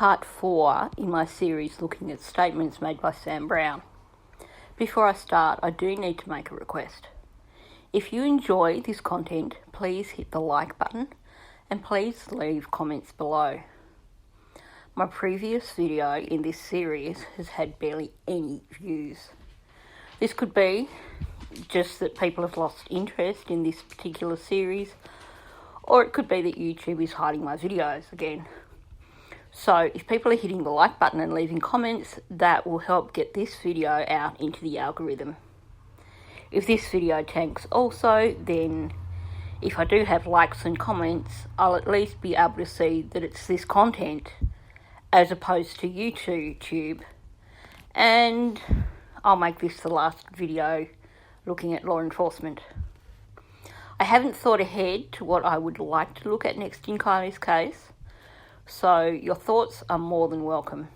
part 4 in my series looking at statements made by Sam Brown. Before I start, I do need to make a request. If you enjoy this content, please hit the like button and please leave comments below. My previous video in this series has had barely any views. This could be just that people have lost interest in this particular series, or it could be that YouTube is hiding my videos again. So if people are hitting the like button and leaving comments, that will help get this video out into the algorithm. If this video tanks also, then if I do have likes and comments, I'll at least be able to see that it's this content as opposed to YouTube, and I'll make this the last video looking at law enforcement. I haven't thought ahead to what I would like to look at next in Kiely's case, so your thoughts are more than welcome.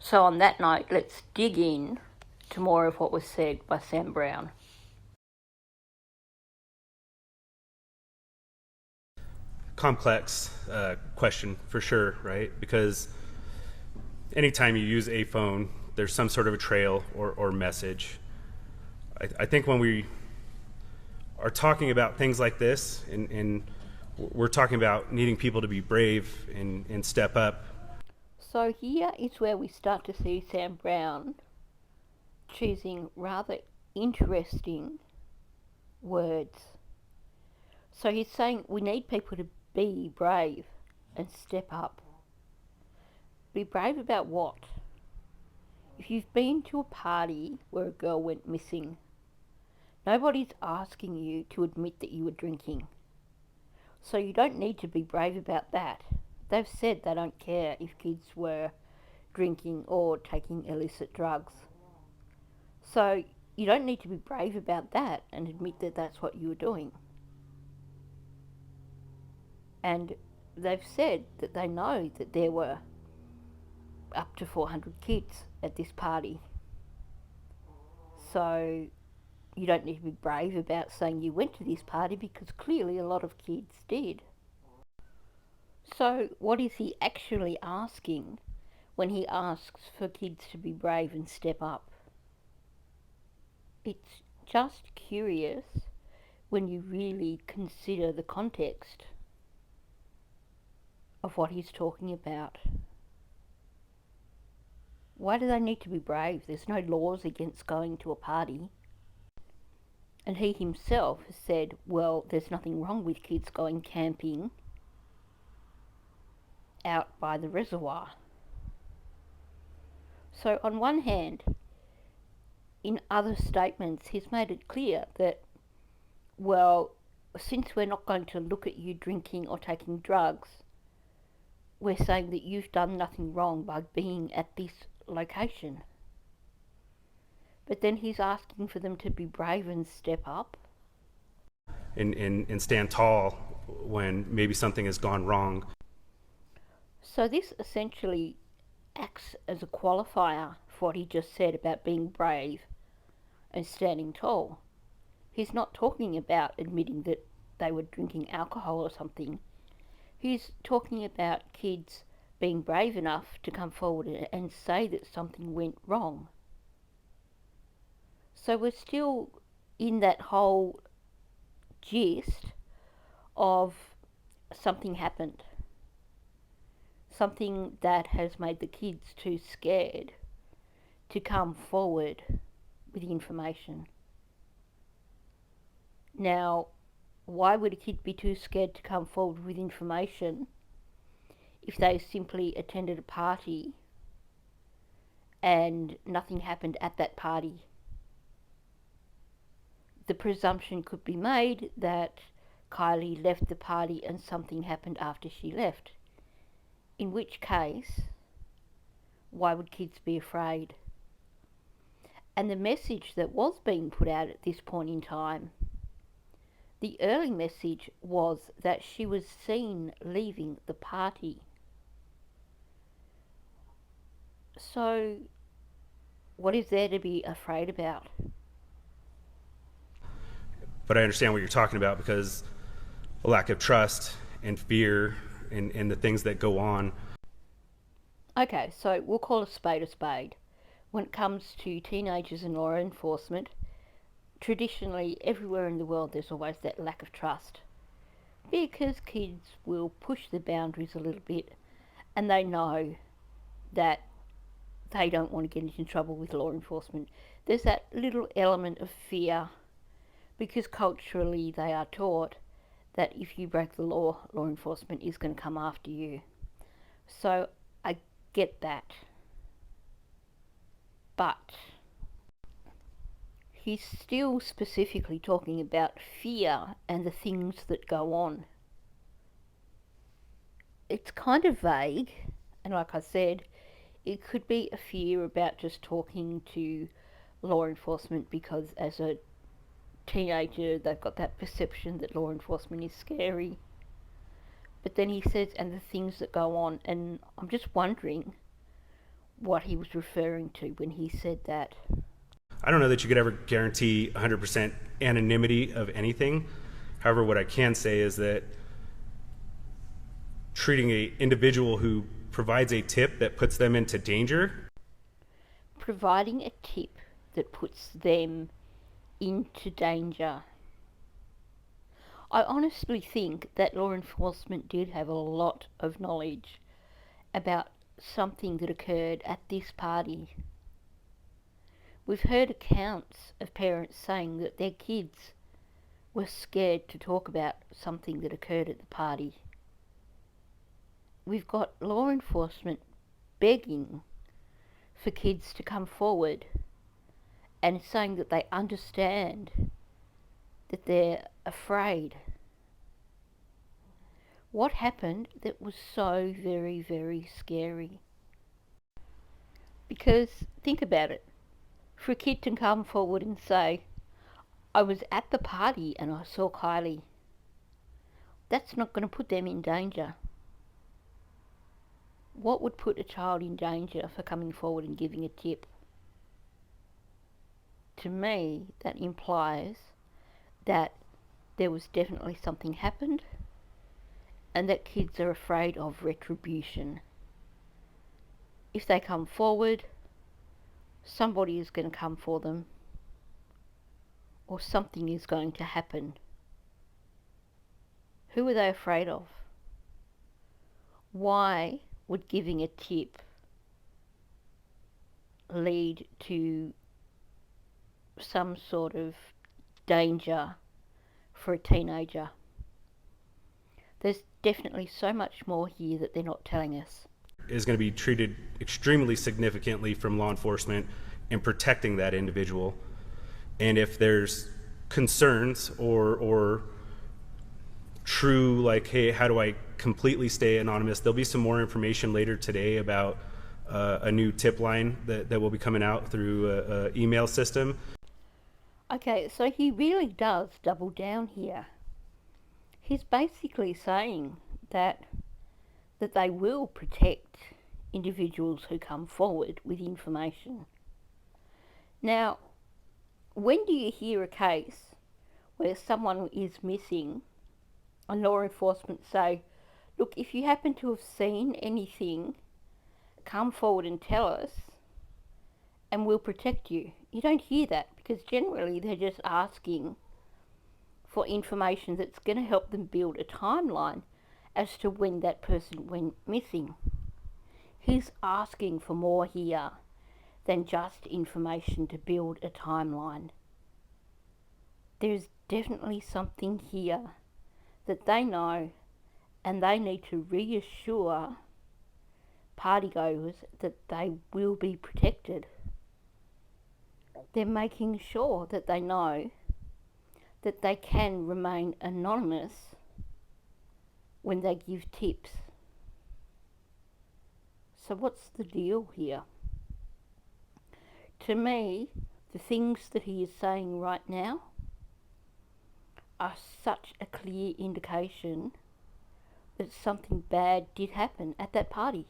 So on that note, let's dig in to more of what was said by Sam Brown. Complex question for sure, right? Because anytime you use a phone, there's some sort of a trail or message. I think when we are talking about things like this, and we're talking about needing people to be brave and step up. So here is where we start to see Sam Brown choosing rather interesting words. So he's saying we need people to be brave and step up. Be brave about what? If you've been to a party where a girl went missing, nobody's asking you to admit that you were drinking. So you don't need to be brave about that. They've said they don't care if kids were drinking or taking illicit drugs. So you don't need to be brave about that and admit that that's what you were doing. And they've said that they know that there were up to 400 kids at this party. So you don't need to be brave about saying you went to this party, because clearly a lot of kids did. So what is he actually asking when he asks for kids to be brave and step up? It's just curious when you really consider the context of what he's talking about. Why do they need to be brave? There's no laws against going to a party. And he himself has said, well, there's nothing wrong with kids going camping out by the reservoir. So on one hand, in other statements, he's made it clear that, well, since we're not going to look at you drinking or taking drugs, we're saying that you've done nothing wrong by being at this location. But then he's asking for them to be brave and step up. And stand tall when maybe something has gone wrong. So this essentially acts as a qualifier for what he just said about being brave and standing tall. He's not talking about admitting that they were drinking alcohol or something. He's talking about kids being brave enough to come forward and say that something went wrong. So we're still in that whole gist of something happened. Something that has made the kids too scared to come forward with information. Now, why would a kid be too scared to come forward with information if they simply attended a party and nothing happened at that party? The presumption could be made that Kiely left the party and something happened after she left. In which case, why would kids be afraid? And the message that was being put out at this point in time, the early message was that she was seen leaving the party. So, what is there to be afraid about? But I understand what you're talking about, because a lack of trust and fear and the things that go on. Okay, so we'll call a spade a spade. When it comes to teenagers and law enforcement, traditionally everywhere in the world there's always that lack of trust because kids will push the boundaries a little bit and they know that they don't want to get into trouble with law enforcement. There's that little element of fear because culturally they are taught that if you break the law, law enforcement is going to come after you. So I get that. But he's still specifically talking about fear and the things that go on. It's kind of vague, and like I said, it could be a fear about just talking to law enforcement because as a teenager they've got that perception that law enforcement is scary. But then he says, and the things that go on, and I'm just wondering what he was referring to when he said that. I don't know that you could ever guarantee 100% anonymity of anything. However, what I can say is that treating an individual who provides a tip that puts them into danger. Providing a tip that puts them into danger. I honestly think that law enforcement did have a lot of knowledge about something that occurred at this party. We've heard accounts of parents saying that their kids were scared to talk about something that occurred at the party. We've got law enforcement begging for kids to come forward and saying that they understand that they're afraid. What happened that was so very, very scary? Because think about it. For a kid to come forward and say, I was at the party and I saw Kiely, that's not going to put them in danger. What would put a child in danger for coming forward and giving a tip? To me, that implies that there was definitely something happened and that kids are afraid of retribution. If they come forward, somebody is going to come for them or something is going to happen. Who are they afraid of? Why would giving a tip lead to some sort of danger for a teenager? There's definitely so much more here that they're not telling us. Is going to be treated extremely significantly from law enforcement in protecting that individual. And if there's concerns or true, like, hey, how do I completely stay anonymous? There'll be some more information later today about a new tip line that will be coming out through an email system. Okay, so he really does double down here. He's basically saying that they will protect individuals who come forward with information. Now, when do you hear a case where someone is missing and law enforcement say, look, if you happen to have seen anything, come forward and tell us and we'll protect you? You don't hear that because generally they're just asking for information that's going to help them build a timeline as to when that person went missing. He's asking for more here than just information to build a timeline. There's definitely something here that they know, and they need to reassure partygoers that they will be protected. They're making sure that they know that they can remain anonymous when they give tips. So what's the deal here? To me, the things that he is saying right now are such a clear indication that something bad did happen at that party.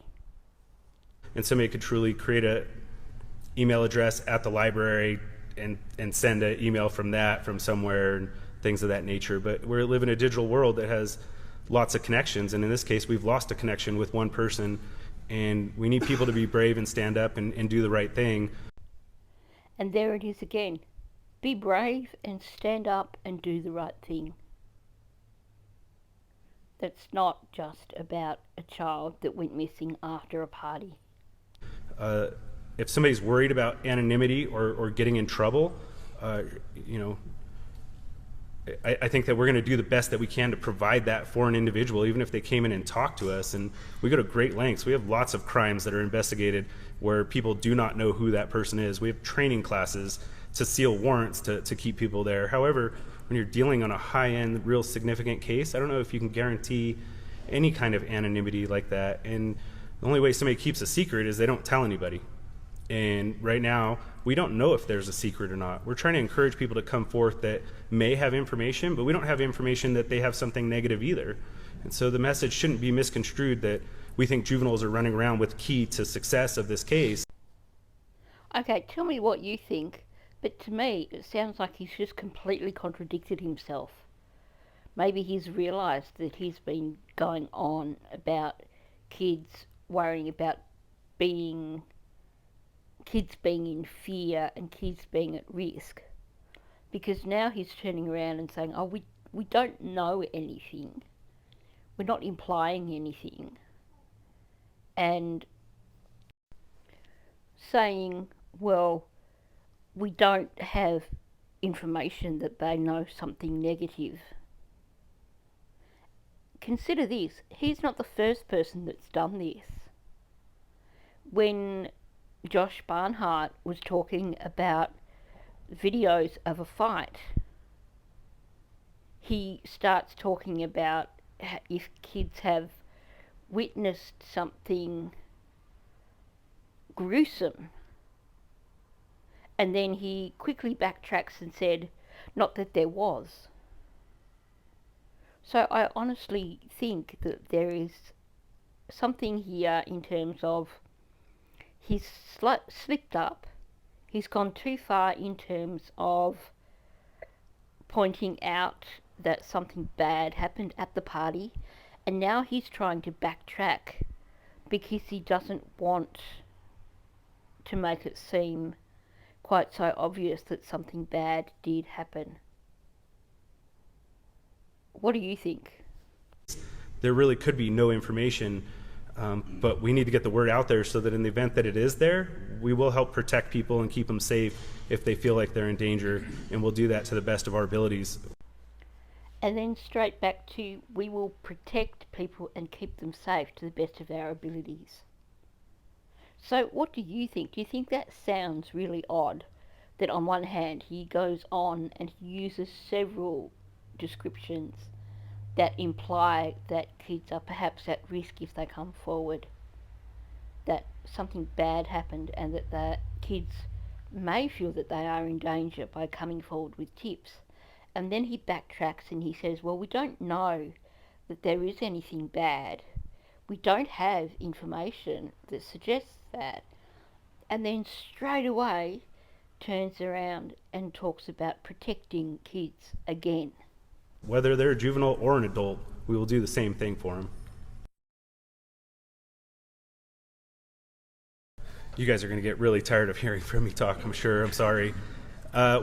And somebody could truly create a email address at the library and send an email from that from somewhere and things of that nature. But we live in a digital world that has lots of connections, and in this case we've lost a connection with one person And we need people to be brave and stand up and do the right thing. And there it is again. Be brave and stand up and do the right thing. That's not just about a child that went missing after a party. If somebody's worried about anonymity or getting in trouble, you know, I think that we're going to do the best that we can to provide that for an individual, even if they came in and talked to us. And we go to great lengths. We have lots of crimes that are investigated where people do not know who that person is. We have training classes to seal warrants to keep people there. However, when you're dealing on a high-end, real significant case, I don't know if you can guarantee any kind of anonymity like that. And the only way somebody keeps a secret is they don't tell anybody. And right now, we don't know if there's a secret or not. We're trying to encourage people to come forth that may have information, but we don't have information that they have something negative either. And so the message shouldn't be misconstrued that we think juveniles are running around with key to success of this case. Okay, tell me what you think, but to me it sounds like he's just completely contradicted himself. Maybe he's realised that he's been going on about kids worrying about kids being in fear and kids being at risk, because now he's turning around and saying, oh, we don't know anything, we're not implying anything, and saying, well, we don't have information that they know something negative. Consider this, he's not the first person that's done this. When Josh Barnhart was talking about videos of a fight, he starts talking about if kids have witnessed something gruesome, and then he quickly backtracks and said, not that there was. So I honestly think that there is something here in terms of he's slipped up, he's gone too far in terms of pointing out that something bad happened at the party, and now he's trying to backtrack because he doesn't want to make it seem quite so obvious that something bad did happen. What do you think? There really could be no information, but we need to get the word out there so that in the event that it is there, we will help protect people and keep them safe if they feel like they're in danger, and we'll do that to the best of our abilities. And then straight back to, we will protect people and keep them safe to the best of our abilities. So what do you think? Do you think that sounds really odd? That on one hand he goes on and he uses several descriptions that imply that kids are perhaps at risk if they come forward, that something bad happened and that the kids may feel that they are in danger by coming forward with tips. And then he backtracks and he says, well, we don't know that there is anything bad. We don't have information that suggests that. And then straight away turns around and talks about protecting kids again. Whether they're a juvenile or an adult, we will do the same thing for them. You guys are going to get really tired of hearing from me talk, I'm sure. I'm sorry.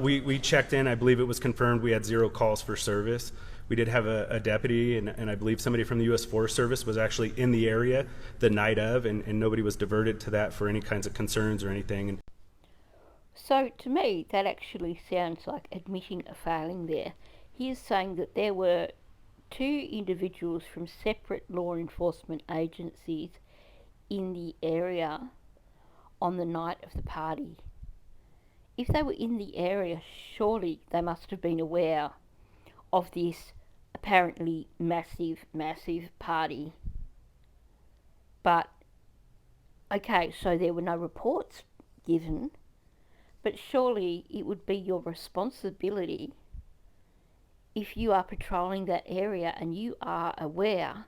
We checked in. I believe it was confirmed we had 0 calls for service. We did have a deputy, and I believe somebody from the U.S. Forest Service was actually in the area the night of, and nobody was diverted to that for any kinds of concerns or anything. So to me, that actually sounds like admitting a failing there. He is saying that there were 2 individuals from separate law enforcement agencies in the area on the night of the party. If they were in the area, surely they must have been aware of this apparently massive party. But, okay, so there were no reports given, but surely it would be your responsibility, if you are patrolling that area and you are aware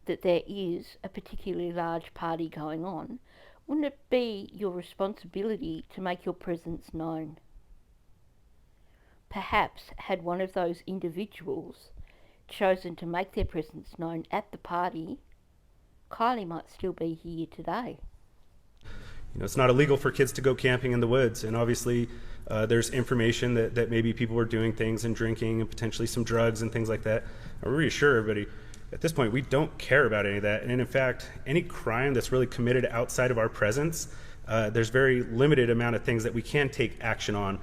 that there is a particularly large party going on, wouldn't it be your responsibility to make your presence known? Perhaps had one of those individuals chosen to make their presence known at the party, Kiely might still be here today. It's not illegal for kids to go camping in the woods, and obviously there's information that maybe people were doing things and drinking and potentially some drugs and things like that. I reassure everybody, at this point, we don't care about any of that. And in fact, any crime that's really committed outside of our presence, there's very limited amount of things that we can take action on.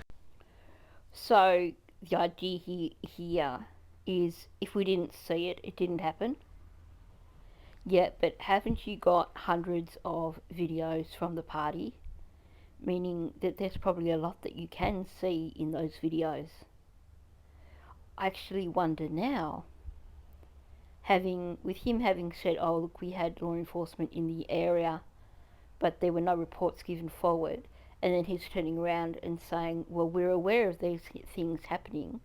So the idea here is if we didn't see it, it didn't happen. Yeah, but haven't you got hundreds of videos from the party? Meaning that there's probably a lot that you can see in those videos. I actually wonder now, with him having said, oh look, we had law enforcement in the area, but there were no reports given forward, and then he's turning around and saying, well, we're aware of these things happening,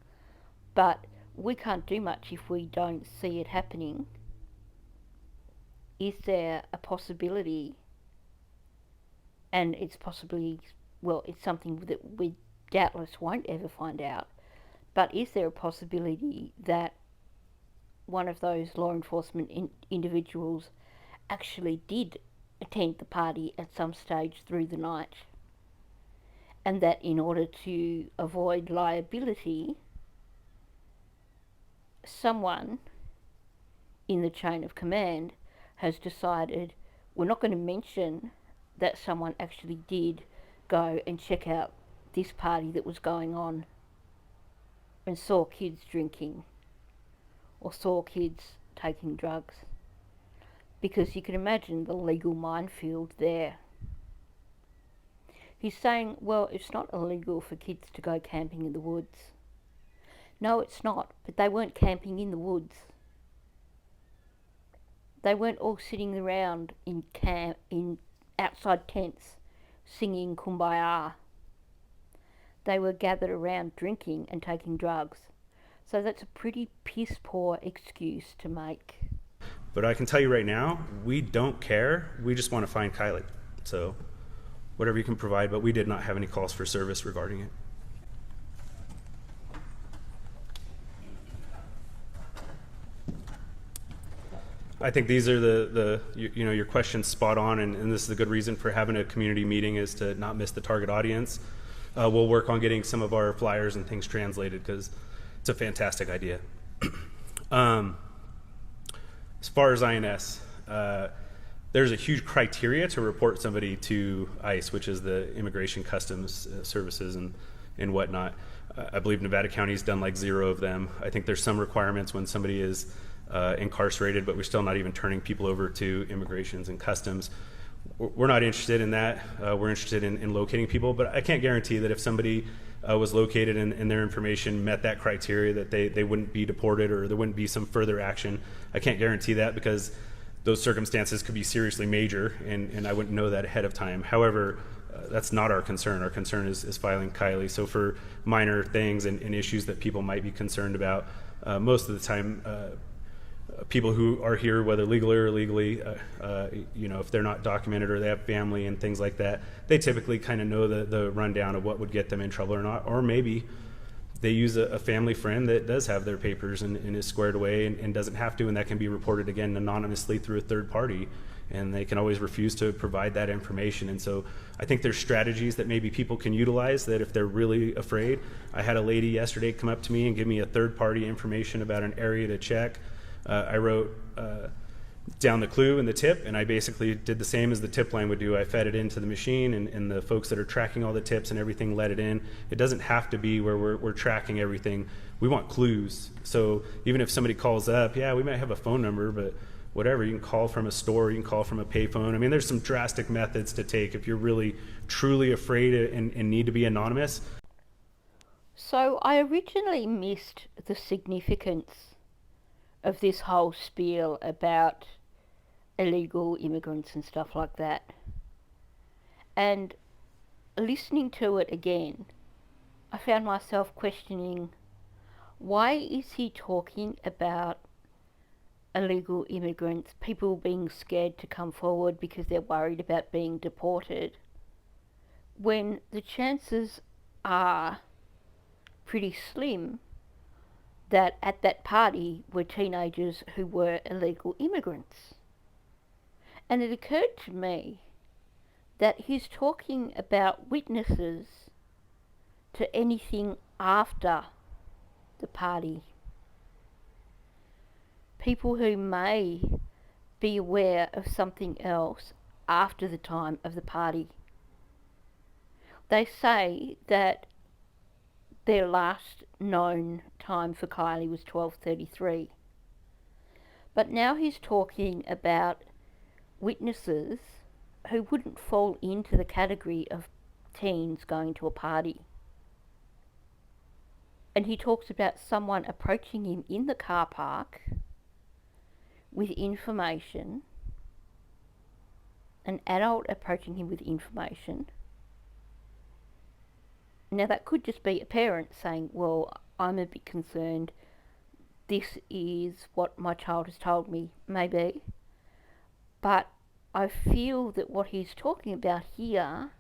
but we can't do much if we don't see it happening. Is there a possibility, and it's possibly, well, it's something that we doubtless won't ever find out, but is there a possibility that one of those law enforcement individuals actually did attend the party at some stage through the night, and that in order to avoid liability, someone in the chain of command has decided we're not going to mention that someone actually did go and check out this party that was going on and saw kids drinking or saw kids taking drugs, because you can imagine the legal minefield there. He's saying, well, it's not illegal for kids to go camping in the woods. No, it's not, but they weren't camping in the woods. They weren't all sitting around in outside tents singing Kumbaya. They were gathered around drinking and taking drugs. So that's a pretty piss poor excuse to make. But I can tell you right now, we don't care. We just want to find Kiely. So whatever you can provide, but we did not have any calls for service regarding it. I think these are your questions spot on, and this is a good reason for having a community meeting, is to not miss the target audience. We'll work on getting some of our flyers and things translated because it's a fantastic idea. As far as INS, there's a huge criteria to report somebody to ICE, which is the Immigration Customs Services and whatnot. I believe Nevada County's done like 0 of them. I think there's some requirements when somebody is incarcerated, but we're still not even turning people over to immigrations and customs. We're not interested in that. We're interested in locating people, but I can't guarantee that if somebody was located and their information met that criteria, that they wouldn't be deported or there wouldn't be some further action. I can't guarantee that because those circumstances could be seriously major, and I wouldn't know that ahead of time. However, that's not our concern. Our concern is filing Kiely. So for minor things and issues that people might be concerned about, most of the time, people who are here, whether legally or illegally, if they're not documented or they have family and things like that, they typically kind of know the rundown of what would get them in trouble or not. Or maybe they use a family friend that does have their papers and is squared away and doesn't have to, and that can be reported again anonymously through a third party, and they can always refuse to provide that information. And so I think there's strategies that maybe people can utilize, that if they're really afraid. I had a lady yesterday come up to me and give me a third party information about an area to check. I wrote down the clue and the tip, and I basically did the same as the tip line would do. I fed it into the machine, and the folks that are tracking all the tips and everything let it in. It doesn't have to be where we're tracking everything. We want clues. So even if somebody calls up, yeah, we might have a phone number, but whatever, you can call from a store, you can call from a payphone. I mean, there's some drastic methods to take if you're really, truly afraid and need to be anonymous. So I originally missed the significance of this whole spiel about illegal immigrants and stuff like that. And listening to it again, I found myself questioning, why is he talking about illegal immigrants, people being scared to come forward because they're worried about being deported, when the chances are pretty slim that at that party were teenagers who were illegal immigrants? And it occurred to me that he's talking about witnesses to anything after the party. People who may be aware of something else after the time of the party. They say that their last known time for Kiely was 12:33. But now he's talking about witnesses who wouldn't fall into the category of teens going to a party. And he talks about someone approaching him in the car park with information, an adult approaching him with information. Now that could just be a parent saying, well, I'm a bit concerned, this is what my child has told me, maybe. But I feel that what he's talking about here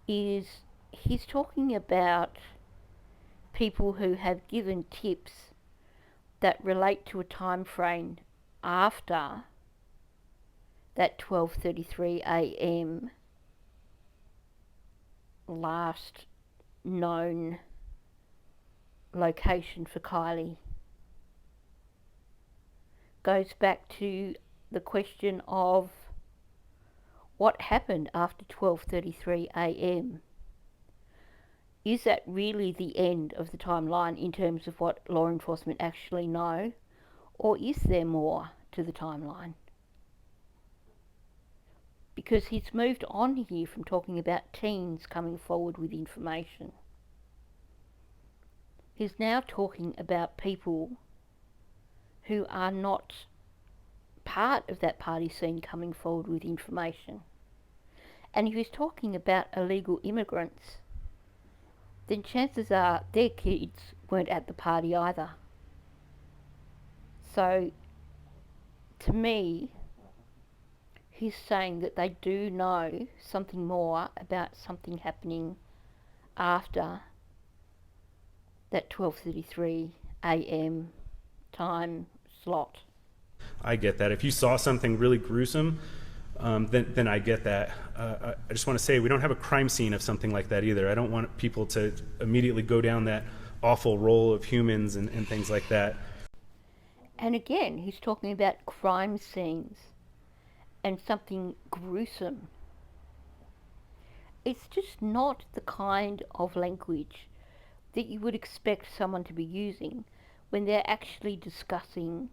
is he's talking about people who have given tips that relate to a time frame after that 12:33 a.m. last known location for Kiely. Goes back to the question of what happened after 12:33 a.m. Is that really the end of the timeline in terms of what law enforcement actually know, or is there more to the timeline? Because he's moved on here from talking about teens coming forward with information. He's now talking about people who are not part of that party scene coming forward with information. And if he's talking about illegal immigrants, then chances are their kids weren't at the party either. So, to me, he's saying that they do know something more about something happening after that 12:33 a.m. time slot. I get that. If you saw something really gruesome, then I get that. I just want to say we don't have a crime scene of something like that either. I don't want people to immediately go down that awful role of humans and things like that. And again, he's talking about crime scenes and something gruesome. It's just not the kind of language that you would expect someone to be using when they're actually discussing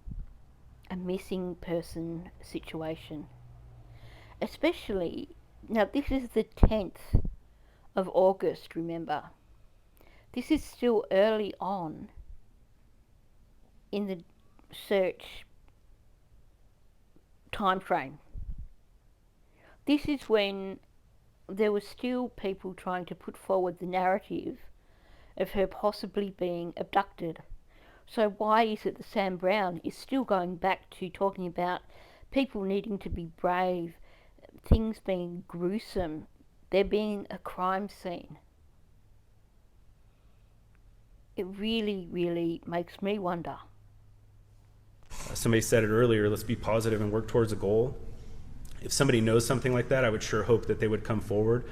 a missing person situation. Especially, now this is the 10th of August, remember. This is still early on in the search time frame. This is when there were still people trying to put forward the narrative of her possibly being abducted. So why is it that Sam Brown is still going back to talking about people needing to be brave, things being gruesome, there being a crime scene? It really, really makes me wonder. Somebody said it earlier, let's be positive and work towards a goal. If somebody knows something like that, I would sure hope that they would come forward.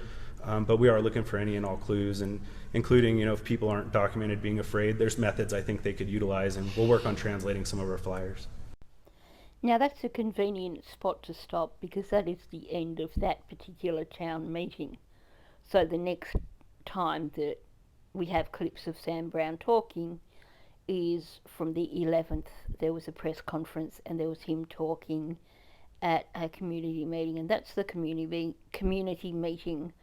But we are looking for any and all clues, and including, if people aren't documented being afraid, there's methods I think they could utilize, and we'll work on translating some of our flyers. Now that's a convenient spot to stop because that is the end of that particular town meeting. So the next time that we have clips of Sam Brown talking is from the 11th. There was a press conference and there was him talking at a community meeting, and that's the community meeting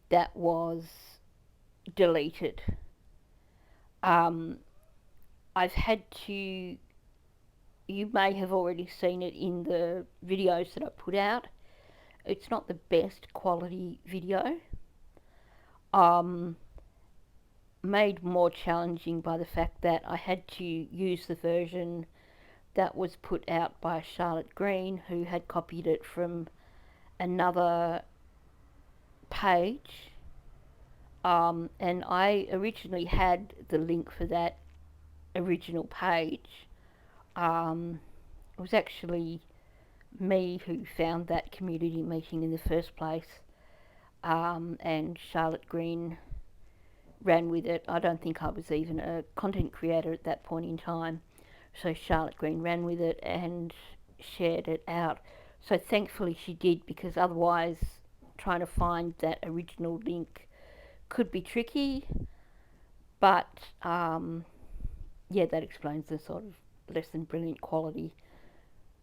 that was deleted. I've had to, you may have already seen it in the videos that I put out. It's not the best quality video. Made more challenging by the fact that I had to use the version that was put out by Charlotte Green, who had copied it from another page. And I originally had the link for that original page. It was actually me who found that community meeting in the first place, and Charlotte Green ran with it. I don't think I was even a content creator at that point in time. So Charlotte Green ran with it and shared it out. So thankfully she did, because otherwise trying to find that original link could be tricky. But yeah, that explains the sort of less than brilliant quality.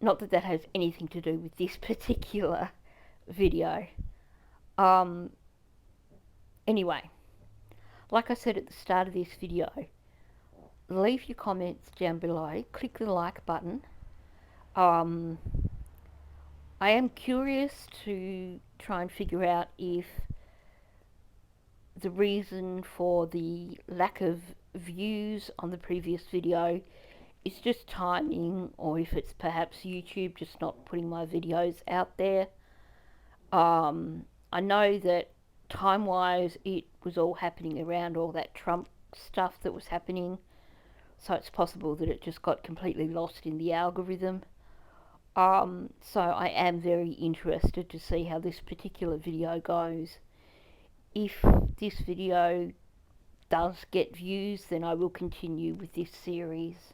Not that that has anything to do with this particular video. Anyway, like I said at the start of this video, leave your comments down below, click the like button. I am curious to try and figure out if the reason for the lack of views on the previous video is just timing, or if it's perhaps YouTube just not putting my videos out there. I know that time-wise it was all happening around all that Trump stuff that was happening, so it's possible that it just got completely lost in the algorithm. So I am very interested to see how this particular video goes. If this video does get views, then I will continue with this series.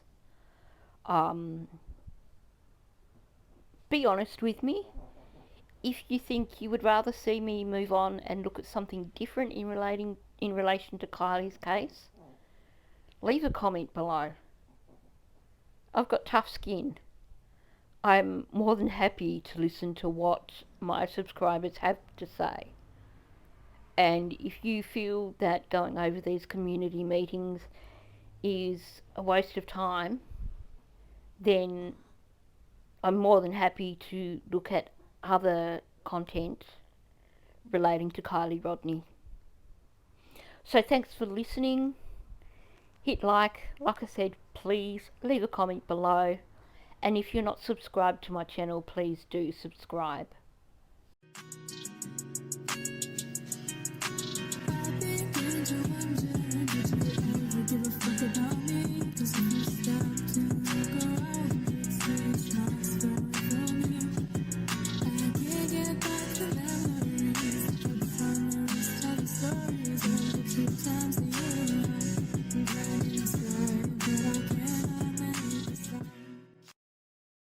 Be honest with me. If you think you would rather see me move on and look at something different in relation to Kiely's case, leave a comment below. I've got tough skin. I'm more than happy to listen to what my subscribers have to say. And if you feel that going over these community meetings is a waste of time, then I'm more than happy to look at other content relating to Kiely Rodni. So thanks for listening. Hit like I said, please leave a comment below. And if you're not subscribed to my channel, please do subscribe. Give a fuck about me, 'cause I'm